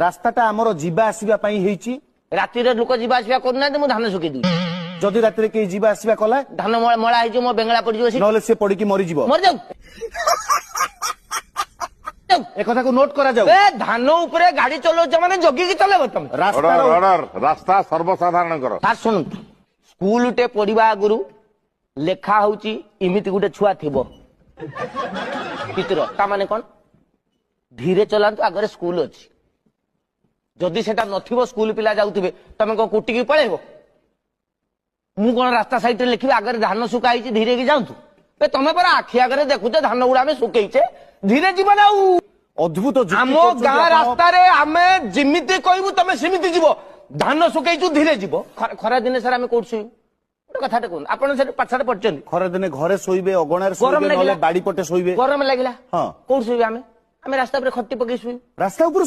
ରାସ୍ତାଟା ଆମର ଯିବା ଆସିବା ପାଇଁ ହେଇଛି। ରାତିରେ ଲୋକ ଯିବା ଆସିବା କରୁନାହାନ୍ତି, ମୁଁ ଧାନ ଶୁଖେଇ ଦଉଛି। ଯଦି ରାତିରେ କେହି ଯିବା ଆସିବା କଲା ଧାନ ମଳା ହେଇଯିବ, ମୋ ବେଙ୍ଗଳା ପଡିଯିବ, ନହେଲେ ସେ ପଡିକି ମରିଯିବ। ମରିଯାଉ। ଏ କଥାକୁ ନୋଟ କରାଯାଉ। ଏ ଧାନ ଉପରେ ଗାଡି ଚଲଉଛ ମାନେ ଜଗିକି ଚଲେଇବ ତମେ। ରାସ୍ତା ସର୍ବସାଧାରଣଙ୍କର। ସାର୍ ଶୁଣନ୍ତୁ, ସ୍କୁଲଟେ ପଢିବା ଆଗରୁ ଲେଖା ହଉଛି ଏମିତି ଗୋଟେ ଛୁଆ ଥିବ ଚିତ୍ର, ତା ମାନେ କଣ? ଧୀରେ ଚଲାନ୍ତୁ, ଆଗରେ ସ୍କୁଲ ଅଛି। ଯଦି ସେଟା ନଥିବ, ସ୍କୁଲ ପିଲା ଯାଉଥିବେ, ତମେ କଣ କୁଟିକି ପଳେଇବ? ମୁଁ କଣ ରାସ୍ତା ସାଇଡରେ ଲେଖିବି ଆଗରେ ଧାନ ଶୁକା ହେଇଛି ଧୀରେ କି ଯାଆନ୍ତୁ? ତମେ ପରା ଆଖି ଆଗରେ ଦେଖୁଛ ଧାନ ଗୁଡା ଆମେ ଶୁକେଇଛେ, ଧୀରେ ଯିବ ନା। ଆଉ ଅଦ୍ଭୁତ ଆମ ଗାଁ ରାସ୍ତାରେ ଆମେ ଯେମିତି କହିବୁ ତମେ ସେମିତି ଯିବ। ଧାନ ଶୁକେଇଛୁ, ଧୀରେ ଯିବ। ଖରା ଦିନେ ସାର୍ ଆମେ କୋଉଠି ଶୋଇବୁ? ଗୋଟେ କଥାଟେ କୁହନ୍ତୁ, ଆପଣ ସେଠି ପାଠଶାଠ ପଢିଛନ୍ତି? ଖରାଦିନେ ଘରେ ଶୋଇବେ, ଅଗଣାରେ ଶୋଇବେ, ନହେଲେ ବାଡି ପଟେ ଶୋଇବେ। ଗରମ ଲାଗିଲା ହଁ, କୋଉଠି ଶୋଇବେ? ଆମେ ରାସ୍ତା ଉପରେ ଖଟି ପକେଇ ଶୋଇବୁ। ରାସ୍ତା ଉପରେ